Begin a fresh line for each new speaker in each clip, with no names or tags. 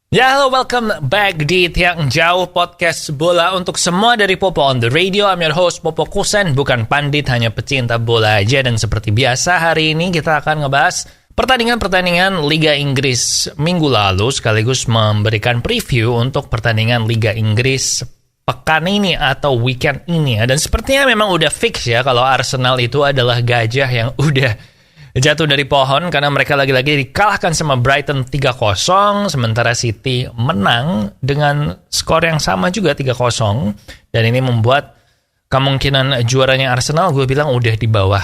Ya, halo, welcome back di Tiang Jauh Podcast Bola untuk semua dari Popo on the Radio. I'm your host, Popo Kusen, bukan pandit, hanya pecinta bola aja. Dan seperti biasa, hari ini kita akan ngebahas pertandingan-pertandingan Liga Inggris minggu lalu, sekaligus memberikan preview untuk pertandingan Liga Inggris pekan ini atau weekend ini. Dan sepertinya memang udah fix ya, kalau Arsenal itu adalah gajah yang udah jatuh dari pohon karena mereka lagi-lagi dikalahkan sama Brighton 3-0, sementara City menang dengan skor yang sama juga 3-0, dan ini membuat kemungkinan juaranya Arsenal gue bilang udah di bawah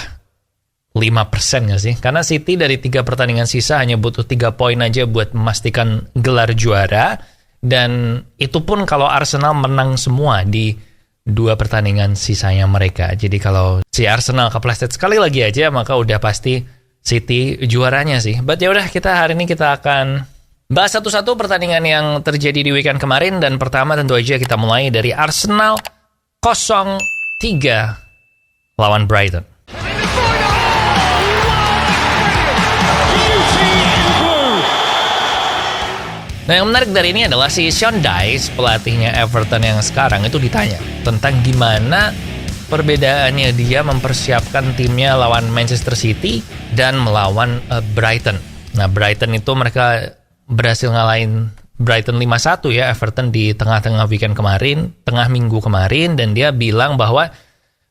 5% gak sih? Karena City dari 3 pertandingan sisa hanya butuh 3 poin aja buat memastikan gelar juara, dan itu pun kalau Arsenal menang semua di 2 pertandingan sisanya mereka. Jadi kalau si Arsenal kepleset sekali lagi aja, maka udah pasti City juaranya sih. But yaudah, hari ini kita akan bahas satu-satu pertandingan yang terjadi di weekend kemarin. Dan pertama tentu aja kita mulai dari Arsenal 0-3 lawan Brighton. Nah, yang menarik dari ini adalah si Sean Dyche, pelatihnya Everton yang sekarang, itu ditanya tentang gimana perbedaannya dia mempersiapkan timnya lawan Manchester City dan melawan Brighton. Nah, Brighton itu mereka berhasil ngalahin Brighton 5-1 ya, Everton di tengah-tengah weekend kemarin, tengah minggu kemarin, dan dia bilang bahwa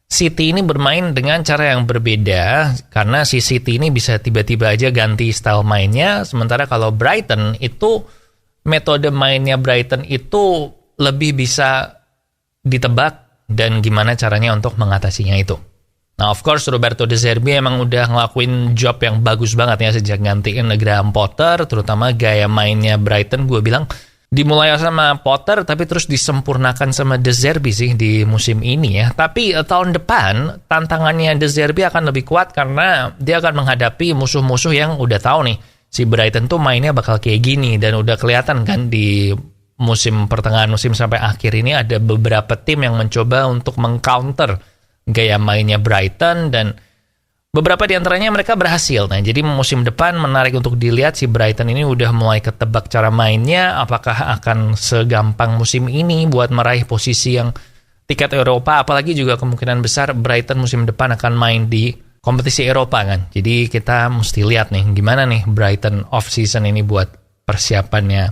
City ini bermain dengan cara yang berbeda karena si City ini bisa tiba-tiba aja ganti style mainnya, sementara kalau Brighton itu metode mainnya Brighton itu lebih bisa ditebak dan gimana caranya untuk mengatasinya itu. Nah, of course, Roberto De Zerbi emang udah ngelakuin job yang bagus banget ya sejak gantiin Graham Potter, terutama gaya mainnya Brighton gue bilang dimulai sama Potter tapi terus disempurnakan sama De Zerbi sih di musim ini ya. Tapi tahun depan tantangannya De Zerbi akan lebih kuat karena dia akan menghadapi musuh-musuh yang udah tahu nih si Brighton tuh mainnya bakal kayak gini, dan udah kelihatan kan di musim pertengahan musim sampai akhir ini ada beberapa tim yang mencoba untuk mengcounter gaya mainnya Brighton, dan beberapa di antaranya mereka berhasil. Nah, jadi musim depan menarik untuk dilihat si Brighton ini udah mulai ketebak cara mainnya, apakah akan segampang musim ini buat meraih posisi yang tiket Eropa, apalagi juga kemungkinan besar Brighton musim depan akan main di kompetisi Eropa kan. Jadi kita mesti lihat nih gimana nih Brighton off season ini buat persiapannya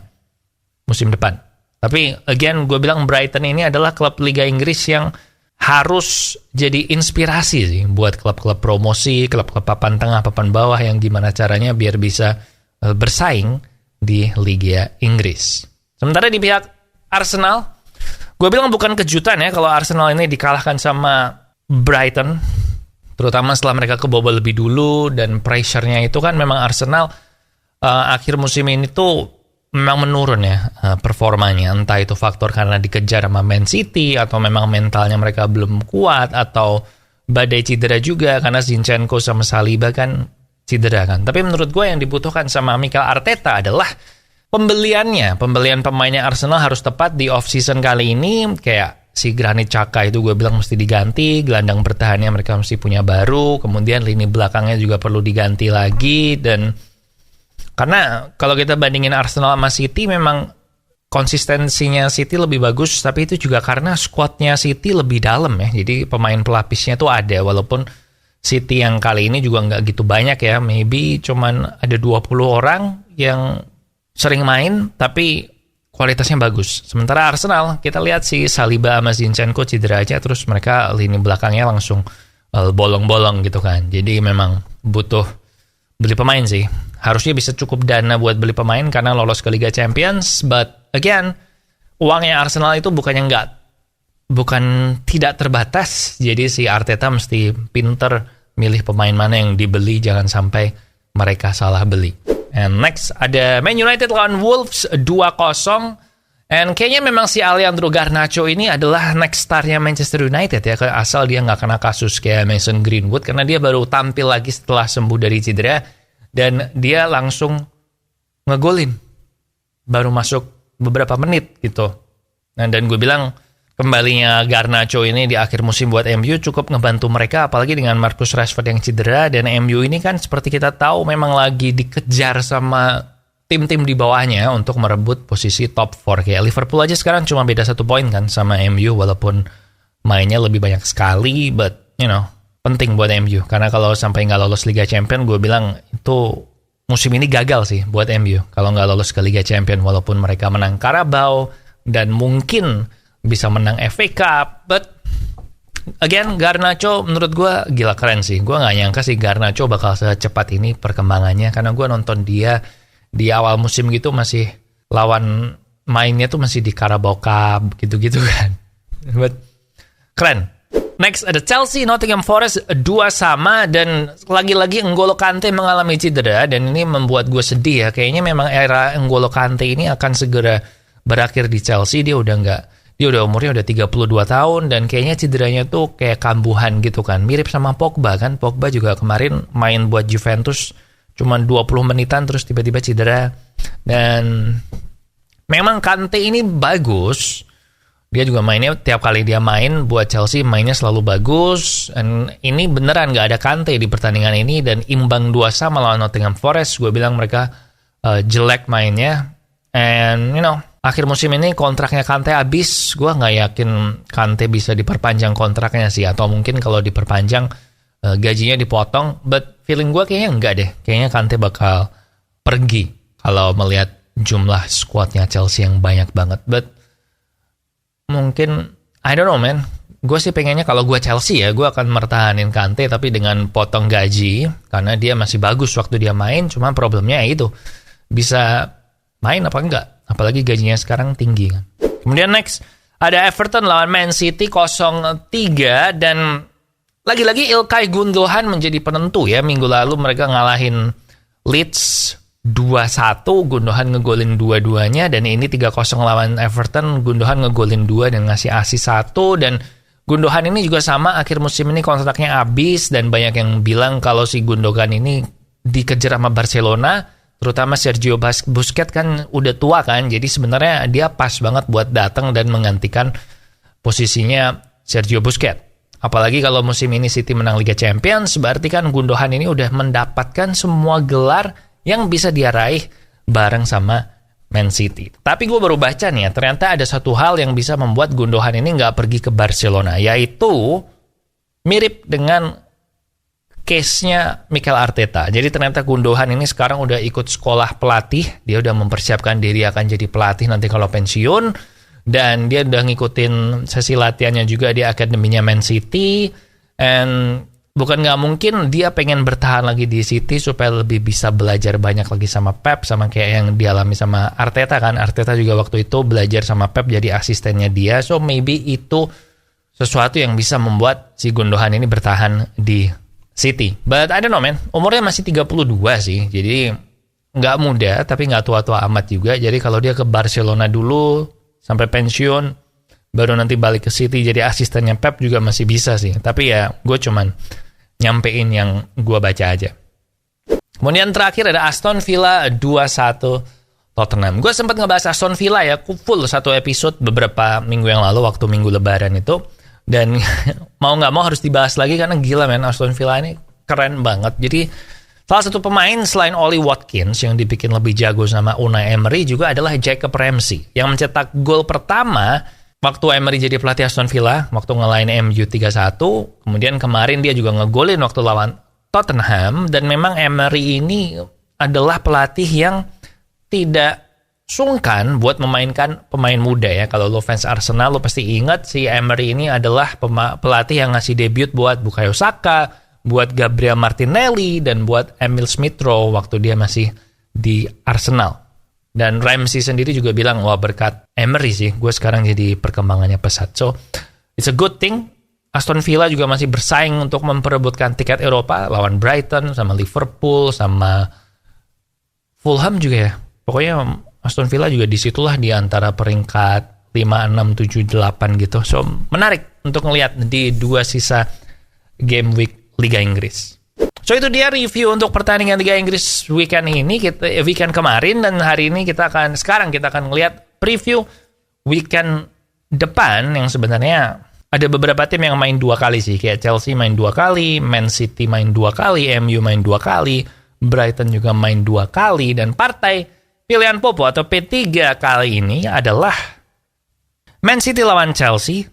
musim depan. Tapi again, gue bilang Brighton ini adalah klub Liga Inggris yang harus jadi inspirasi sih buat klub-klub promosi, klub-klub papan tengah, papan bawah yang gimana caranya biar bisa bersaing di Liga Inggris. Sementara di pihak Arsenal, gue bilang bukan kejutan ya kalau Arsenal ini dikalahkan sama Brighton, terutama setelah mereka kebobol lebih dulu, dan pressure-nya itu kan memang Arsenal akhir musim ini tuh memang menurun ya performanya, entah itu faktor karena dikejar sama Man City atau memang mentalnya mereka belum kuat atau badai cedera juga karena Zinchenko sama Saliba kan cedera kan. Tapi menurut gue yang dibutuhkan sama Mikel Arteta adalah pembelian pemainnya Arsenal harus tepat di off season kali ini. Kayak si Granit Xhaka itu gue bilang mesti diganti, gelandang bertahannya mereka mesti punya baru, kemudian lini belakangnya juga perlu diganti lagi. Dan karena kalau kita bandingin Arsenal sama City, memang konsistensinya City lebih bagus, tapi itu juga karena squadnya City lebih dalam ya. Jadi pemain pelapisnya tuh ada, walaupun City yang kali ini juga nggak gitu banyak ya, maybe cuman ada 20 orang yang sering main, tapi kualitasnya bagus. Sementara Arsenal, kita lihat si Saliba sama Zinchenko cedera aja, terus mereka lini belakangnya langsung bolong-bolong gitu kan. Jadi memang butuh beli pemain sih. Harusnya bisa cukup dana buat beli pemain karena lolos ke Liga Champions. But again, uangnya Arsenal itu bukan tidak terbatas. Jadi si Arteta mesti pinter milih pemain mana yang dibeli, jangan sampai mereka salah beli. And next ada Man United lawan Wolves 2-0. And kayaknya memang si Alejandro Garnacho ini adalah next star-nya Manchester United ya, asal dia nggak kena kasus kayak Mason Greenwood, karena dia baru tampil lagi setelah sembuh dari cedera dan dia langsung ngegolin baru masuk beberapa menit gitu. Nah, dan gue bilang kembalinya Garnacho ini di akhir musim buat MU cukup ngebantu mereka, apalagi dengan Marcus Rashford yang cedera. Dan MU ini kan seperti kita tahu memang lagi dikejar sama tim-tim di bawahnya untuk merebut posisi top 4. Kayak Liverpool aja sekarang cuma beda 1 poin kan sama MU, walaupun mainnya lebih banyak sekali, but penting buat MU. Karena kalau sampai nggak lolos Liga Champion, gue bilang itu musim ini gagal sih buat MU. Kalau nggak lolos ke Liga Champion, walaupun mereka menang Carabao dan mungkin bisa menang FA Cup, but again, Garnacho menurut gue gila keren sih. Gue nggak nyangka sih Garnacho bakal secepat ini perkembangannya, karena gue nonton dia di awal musim gitu masih lawan mainnya tuh masih di Carabao Cup gitu-gitu kan. But keren. Next ada Chelsea Nottingham Forest 2-2, dan lagi-lagi N'Golo Kante mengalami cedera, dan ini membuat gue sedih ya. Kayaknya memang era N'Golo Kante ini akan segera berakhir di Chelsea. Dia udah umurnya udah 32 tahun, dan kayaknya cederanya tuh kayak kambuhan gitu kan. Mirip sama Pogba kan. Pogba juga kemarin main buat Juventus cuman 20 menitan terus tiba-tiba cedera. Dan memang Kante ini bagus. Dia juga mainnya, tiap kali dia main buat Chelsea mainnya selalu bagus. Dan ini beneran gak ada Kante di pertandingan ini, dan imbang 2-2 lawan Nottingham Forest. Gue bilang mereka jelek mainnya. And akhir musim ini kontraknya Kante habis. Gue gak yakin Kante bisa diperpanjang kontraknya sih. Atau mungkin kalau diperpanjang gajinya dipotong. But feeling gue kayaknya enggak deh. Kayaknya Kante bakal pergi kalau melihat jumlah skuadnya Chelsea yang banyak banget. But mungkin, I don't know man. Gue sih pengennya kalau gue Chelsea ya, gue akan mertahanin Kante tapi dengan potong gaji. Karena dia masih bagus waktu dia main. Cuma problemnya itu, bisa main apa enggak. Apalagi gajinya sekarang tinggi kan. Kemudian next, ada Everton lawan Man City 0-3. Dan lagi-lagi Ilkay Gundogan menjadi penentu ya. Minggu lalu mereka ngalahin Leeds 2-1. Gundogan ngegolin dua-duanya. Dan ini 3-0 lawan Everton. Gundogan ngegolin 2 dan ngasih assist 1. Dan Gundogan ini juga sama. Akhir musim ini kontraknya habis. Dan banyak yang bilang kalau si Gundogan ini dikejar sama Barcelona. Terutama Sergio Busquets kan udah tua kan. Jadi sebenarnya dia pas banget buat datang dan menggantikan posisinya Sergio Busquets. Apalagi kalau musim ini City menang Liga Champions, berarti kan Gundogan ini udah mendapatkan semua gelar yang bisa dia raih bareng sama Man City. Tapi gue baru baca nih ya, ternyata ada satu hal yang bisa membuat Gundogan ini nggak pergi ke Barcelona, yaitu mirip dengan case-nya Mikel Arteta. Jadi ternyata Gundogan ini sekarang udah ikut sekolah pelatih, dia udah mempersiapkan diri akan jadi pelatih nanti kalau pensiun. Dan dia udah ngikutin sesi latihannya juga di akademinya Man City. And bukan gak mungkin dia pengen bertahan lagi di City supaya lebih bisa belajar banyak lagi sama Pep. Sama kayak yang dialami sama Arteta kan. Arteta juga waktu itu belajar sama Pep jadi asistennya dia. So maybe itu sesuatu yang bisa membuat si Gundogan ini bertahan di City. But I don't know man, umurnya masih 32 sih. Jadi gak muda tapi gak tua-tua amat juga. Jadi kalau dia ke Barcelona dulu sampai pensiun, baru nanti balik ke City jadi asistennya Pep juga masih bisa sih. Tapi ya gue cuman nyampein yang gue baca aja. Kemudian terakhir ada Aston Villa 2-1 Tottenham. Gue sempat ngebahas Aston Villa ya, full satu episode beberapa minggu yang lalu waktu minggu lebaran itu. Dan mau gak mau harus dibahas lagi karena gila men, Aston Villa ini keren banget. Jadi salah satu pemain selain Ollie Watkins yang dibikin lebih jago sama Unai Emery juga adalah Jacob Ramsey yang mencetak gol pertama waktu Emery jadi pelatih Aston Villa waktu ngelain MU 3-1. Kemudian kemarin dia juga ngegolin waktu lawan Tottenham. Dan memang Emery ini adalah pelatih yang tidak sungkan buat memainkan pemain muda ya. Kalau lo fans Arsenal lo pasti ingat si Emery ini adalah pelatih yang ngasih debut buat Bukayo Saka, buat Gabriel Martinelli, dan buat Emil Smith-Rowe waktu dia masih di Arsenal. Dan Ramsey sendiri juga bilang, wah berkat Emery sih, gue sekarang jadi perkembangannya pesat. So, it's a good thing. Aston Villa juga masih bersaing untuk memperebutkan tiket Eropa, lawan Brighton, sama Liverpool, sama Fulham juga ya. Pokoknya Aston Villa juga disitulah di antara peringkat 5, 6, 7, 8 gitu. So, menarik untuk ngelihat di dua sisa game week Liga Inggris. So itu dia review untuk pertandingan Liga Inggris weekend ini, weekend kemarin, dan hari ini sekarang kita akan melihat preview weekend depan yang sebenarnya ada beberapa tim yang main 2 kali sih, kayak Chelsea main 2 kali, Man City main 2 kali, MU main 2 kali, Brighton juga main 2 kali, dan partai pilihan Popo atau P3 kali ini adalah Man City lawan Chelsea.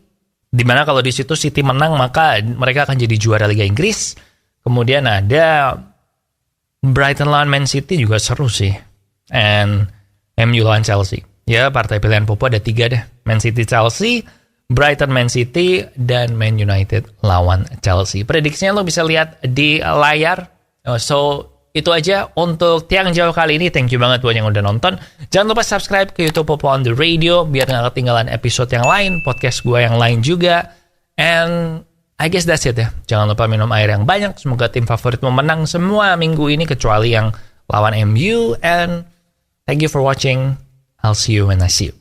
Dimana kalau di situ City menang maka mereka akan jadi juara Liga Inggris. Kemudian ada Brighton lawan Man City juga seru sih. And MU lawan Chelsea. Ya, partai pilihan Popo ada 3 deh. Man City Chelsea, Brighton Man City, dan Man United lawan Chelsea. Prediksinya lo bisa lihat di layar. So, itu aja untuk Tiang Jauh kali ini. Thank you banget buat yang udah nonton. Jangan lupa subscribe ke YouTube Popo on the Radio biar gak ketinggalan episode yang lain, podcast gue yang lain juga. And I guess that's it ya. Jangan lupa minum air yang banyak. Semoga tim favoritmu menang semua minggu ini kecuali yang lawan MU. And thank you for watching. I'll see you when I see you.